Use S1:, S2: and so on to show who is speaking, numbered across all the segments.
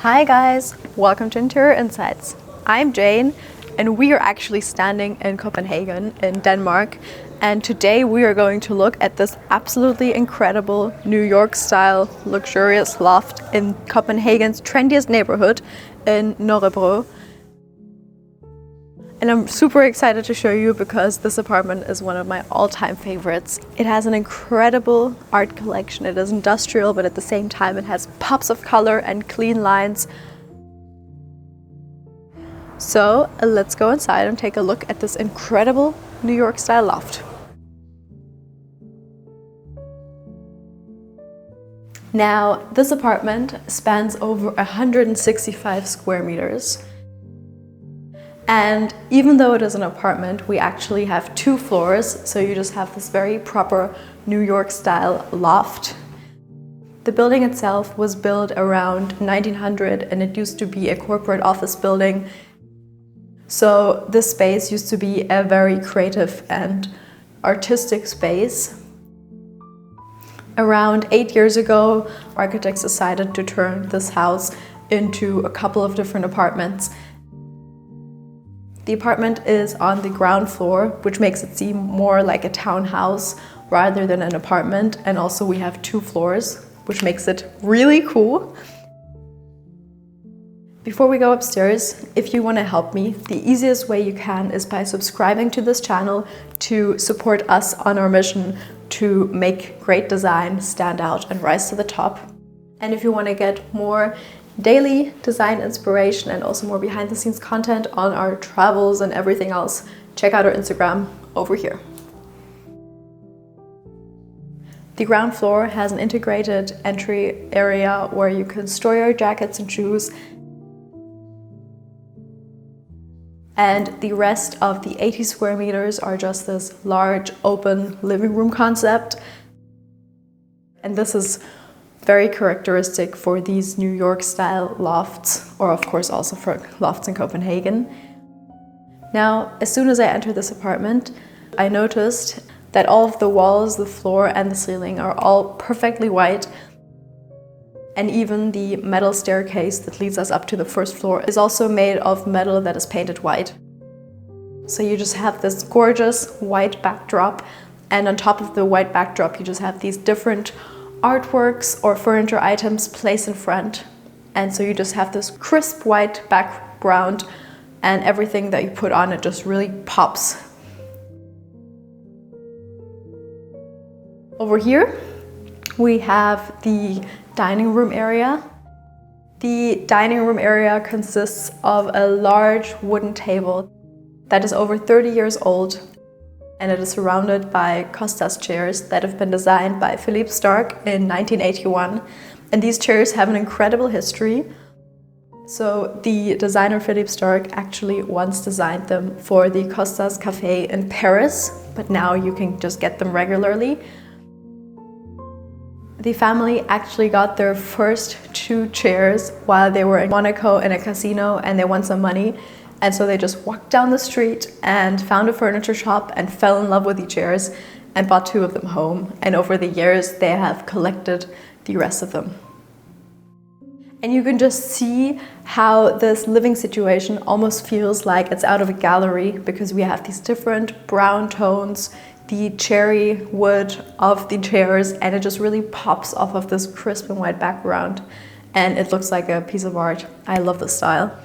S1: Hi guys, welcome to Interior Insights. I'm Jane and we are actually standing in Copenhagen in Denmark, and today we are going to look at this absolutely incredible New York style luxurious loft in Copenhagen's trendiest neighborhood in Nørrebro. And I'm super excited to show you because this apartment is one of my all-time favorites. It has an incredible art collection. It is industrial, but at the same time it has pops of color and clean lines. So let's go inside and take a look at this incredible New York style loft. Now, this apartment spans over 165 square meters. And even though it is an apartment, we actually have 2 floors, so you just have this very proper New York style loft. The building itself was built around 1900 and it used to be a corporate office building. So this space used to be a very creative and artistic space. Around 8 years ago, architects decided to turn this house into a couple of different apartments. The apartment is on the ground floor, which makes it seem more like a townhouse rather than an apartment. And also we have 2 floors, which makes it really cool. Before we go upstairs, if you want to help me, the easiest way you can is by subscribing to this channel to support us on our mission to make great design stand out and rise to the top. And if you want to get more daily design inspiration and also more behind the scenes content on our travels and everything else, check out our Instagram over here. The ground floor has an integrated entry area where you can store your jackets and shoes. And the rest of the 80 square meters are just this large open living room concept. And this is very characteristic for these New York style lofts, or of course also for lofts in Copenhagen. Now, as soon as I entered this apartment, I noticed that all of the walls, the floor and the ceiling are all perfectly white. And even the metal staircase that leads us up to the first floor is also made of metal that is painted white. So you just have this gorgeous white backdrop, and on top of the white backdrop you just have these different artworks or furniture items placed in front. And so you just have this crisp white background, and everything that you put on it just really pops. Over here we have the dining room area. The dining room area consists of a large wooden table that is over 30 years old, and it is surrounded by Costas chairs that have been designed by Philippe Starck in 1981. And these chairs have an incredible history. So the designer Philippe Starck actually once designed them for the Costas Cafe in Paris, but now you can just get them regularly. The family actually got their first 2 chairs while they were in Monaco in a casino and they won some money. And so they just walked down the street and found a furniture shop and fell in love with the chairs and bought 2 of them home. And over the years, they have collected the rest of them. And you can just see how this living situation almost feels like it's out of a gallery, because we have these different brown tones, the cherry wood of the chairs, and it just really pops off of this crisp and white background. And it looks like a piece of art. I love this style.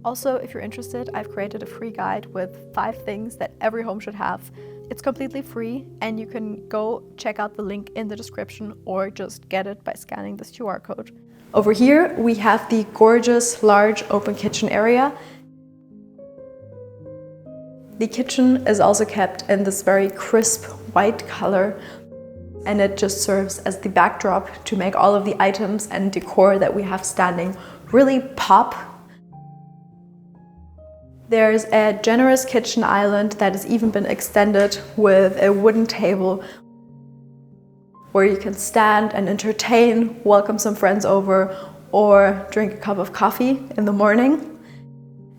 S1: Also, if you're interested, I've created a free guide with 5 things that every home should have. It's completely free and you can go check out the link in the description or just get it by scanning this QR code. Over here, we have the gorgeous large open kitchen area. The kitchen is also kept in this very crisp white color, and it just serves as the backdrop to make all of the items and decor that we have standing really pop. There's a generous kitchen island that has even been extended with a wooden table where you can stand and entertain, welcome some friends over, or drink a cup of coffee in the morning.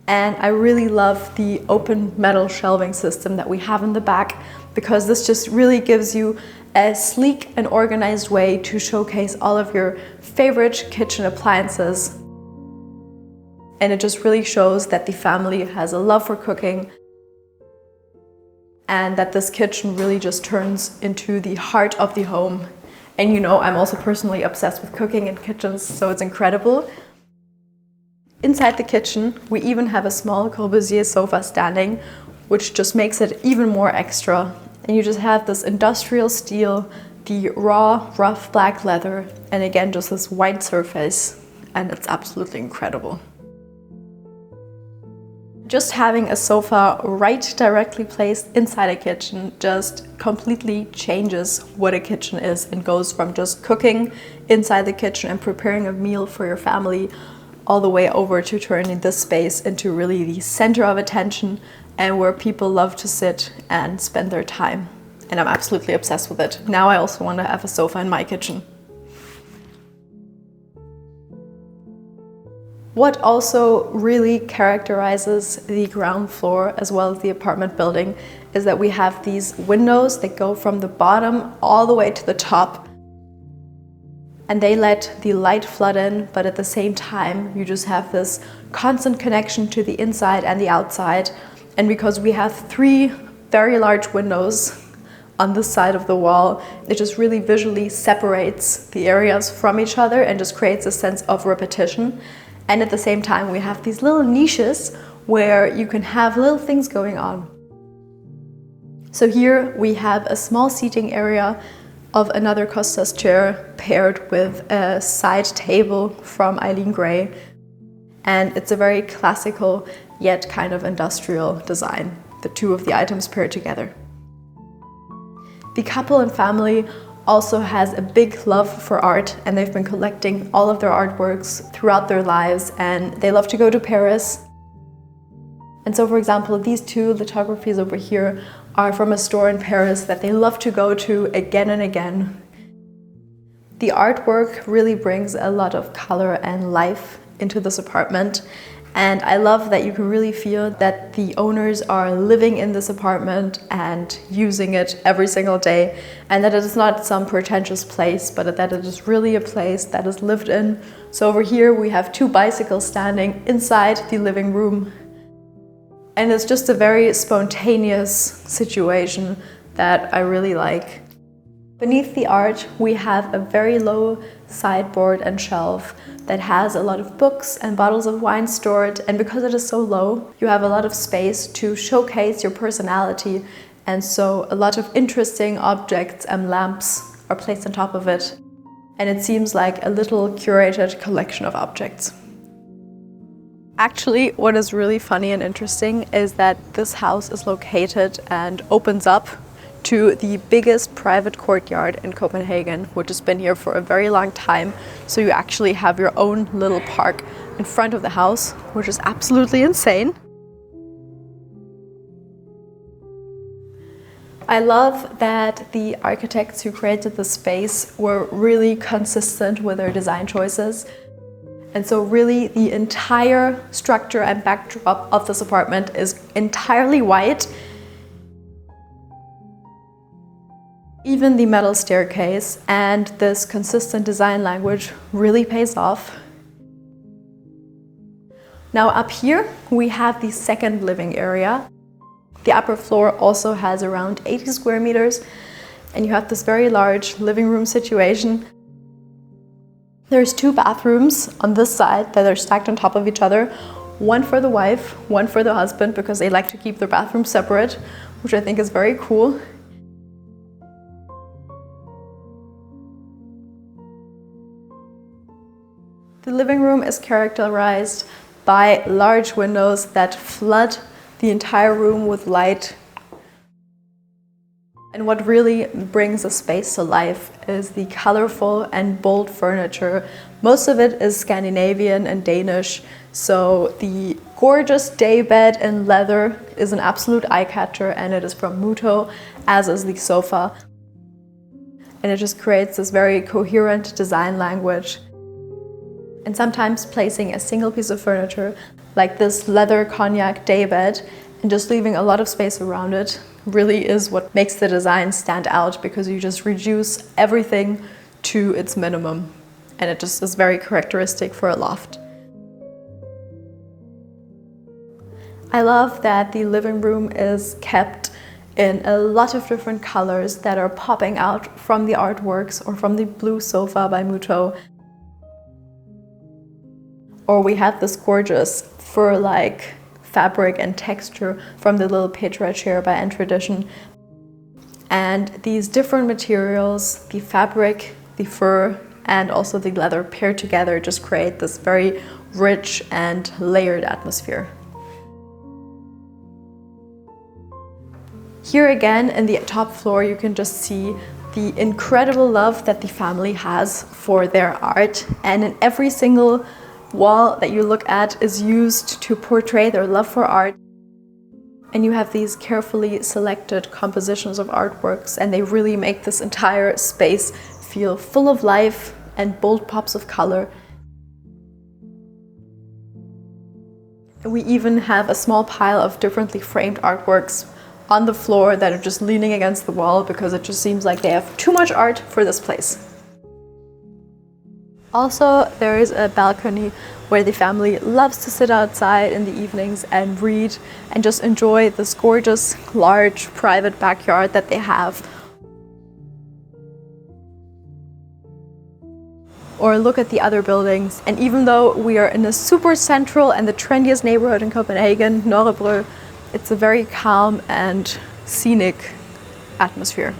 S1: And I really love the open metal shelving system that we have in the back, because this just really gives you a sleek and organized way to showcase all of your favorite kitchen appliances. And it just really shows that the family has a love for cooking and that this kitchen really just turns into the heart of the home. And you know, I'm also personally obsessed with cooking in kitchens, so it's incredible. Inside the kitchen, we even have a small Corbusier sofa standing, which just makes it even more extra. And you just have this industrial steel, the raw, rough black leather, and again, just this white surface, and it's absolutely incredible. Just having a sofa right directly placed inside a kitchen just completely changes what a kitchen is and goes from just cooking inside the kitchen and preparing a meal for your family all the way over to turning this space into really the center of attention and where people love to sit and spend their time. And I'm absolutely obsessed with it. Now I also want to have a sofa in my kitchen. What also really characterizes the ground floor as well as the apartment building is that we have these windows that go from the bottom all the way to the top. And they let the light flood in, but at the same time, you just have this constant connection to the inside and the outside. And because we have 3 very large windows on this side of the wall, it just really visually separates the areas from each other and just creates a sense of repetition. And at the same time, we have these little niches where you can have little things going on. So here we have a small seating area of another Costas chair paired with a side table from Eileen Gray. And it's a very classical yet kind of industrial design, the 2 of the items paired together. The couple and family also has a big love for art, and they've been collecting all of their artworks throughout their lives, and they love to go to Paris. And so, for example, these 2 lithographies over here are from a store in Paris that they love to go to again and again. The artwork really brings a lot of color and life into this apartment. And I love that you can really feel that the owners are living in this apartment and using it every single day, and that it is not some pretentious place, but that it is really a place that is lived in. So over here we have 2 bicycles standing inside the living room. And it's just a very spontaneous situation that I really like. Beneath the art, we have a very low sideboard and shelf that has a lot of books and bottles of wine stored, and because it is so low, you have a lot of space to showcase your personality, and so a lot of interesting objects and lamps are placed on top of it, and it seems like a little curated collection of objects. Actually, what is really funny and interesting is that this house is located and opens up to the biggest private courtyard in Copenhagen, which has been here for a very long time. So you actually have your own little park in front of the house, which is absolutely insane. I love that the architects who created the space were really consistent with their design choices. And so really the entire structure and backdrop of this apartment is entirely white. Even the metal staircase and this consistent design language really pays off. Now up here we have the second living area. The upper floor also has around 80 square meters, and you have this very large living room situation. There's 2 bathrooms on this side that are stacked on top of each other. One for the wife, one for the husband, because they like to keep their bathrooms separate, which I think is very cool. The living room is characterized by large windows that flood the entire room with light. And what really brings the space to life is the colorful and bold furniture. Most of it is Scandinavian and Danish, so the gorgeous daybed in leather is an absolute eye-catcher, and it is from Muto, as is the sofa. And it just creates this very coherent design language. And sometimes placing a single piece of furniture, like this leather cognac daybed, and just leaving a lot of space around it really is what makes the design stand out, because you just reduce everything to its minimum. And it just is very characteristic for a loft. I love that the living room is kept in a lot of different colors that are popping out from the artworks, or from the blue sofa by Muto. Or we have this gorgeous fur-like fabric and texture from the little Petra chair by Tradition. And these different materials, the fabric, the fur, and also the leather paired together just create this very rich and layered atmosphere. Here again, in the top floor, you can just see the incredible love that the family has for their art. And in every single wall that you look at is used to portray their love for art. And you have these carefully selected compositions of artworks, and they really make this entire space feel full of life and bold pops of color. We even have a small pile of differently framed artworks on the floor that are just leaning against the wall because it just seems like they have too much art for this place. Also, there is a balcony where the family loves to sit outside in the evenings and read and just enjoy this gorgeous, large, private backyard that they have. Or look at the other buildings. And even though we are in a super central and the trendiest neighborhood in Copenhagen, Nørrebro, it's a very calm and scenic atmosphere.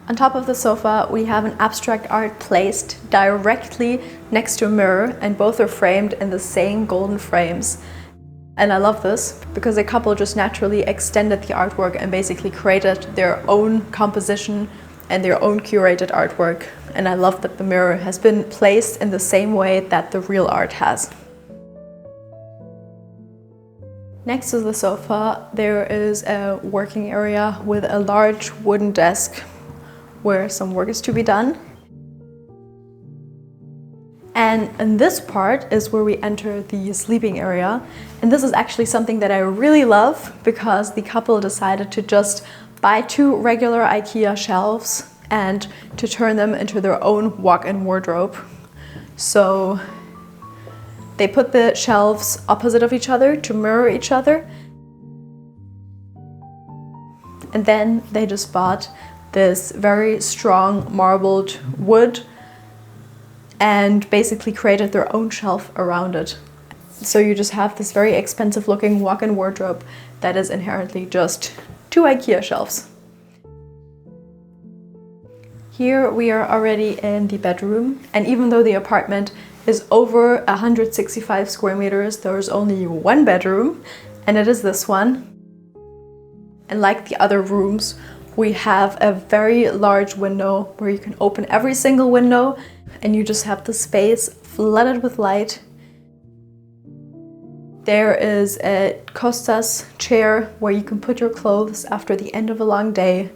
S1: On top of the sofa, we have an abstract art placed directly next to a mirror, and both are framed in the same golden frames. And I love this because the couple just naturally extended the artwork and basically created their own composition and their own curated artwork. And I love that the mirror has been placed in the same way that the real art has. Next to the sofa, there is a working area with a large wooden desk where some work is to be done. And in this part is where we enter the sleeping area. And this is actually something that I really love because the couple decided to just buy 2 regular IKEA shelves and to turn them into their own walk-in wardrobe. So they put the shelves opposite of each other to mirror each other. And then they just bought this very strong marbled wood and basically created their own shelf around it. So you just have this very expensive looking walk-in wardrobe that is inherently just 2 IKEA shelves. Here we are already in the bedroom, and even though the apartment is over 165 square meters, there is only 1 bedroom, and it is this one. And like the other rooms, we have a very large window where you can open every single window and you just have the space flooded with light. There is a Costas chair where you can put your clothes after the end of a long day.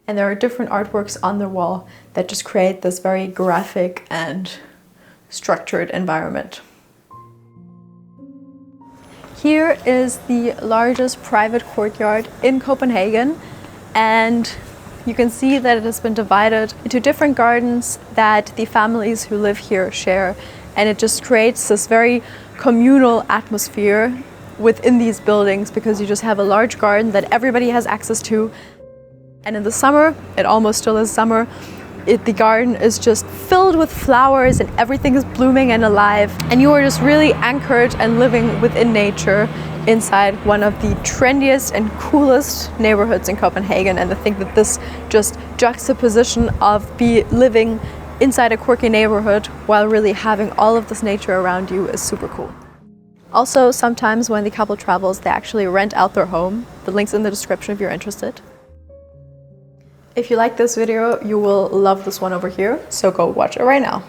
S1: And there are different artworks on the wall that just create this very graphic and structured environment. Here is the largest private courtyard in Copenhagen, and you can see that it has been divided into different gardens that the families who live here share, and it just creates this very communal atmosphere within these buildings because you just have a large garden that everybody has access to. And in the summer, it almost still is summer, the garden is just filled with flowers and everything is blooming and alive. And you are just really anchored and living within nature inside one of the trendiest and coolest neighborhoods in Copenhagen. And I think that this just juxtaposition of living inside a quirky neighborhood while really having all of this nature around you is super cool. Also, sometimes when the couple travels, they actually rent out their home. The link's in the description if you're interested. If you like this video, you will love this one over here, so go watch it right now.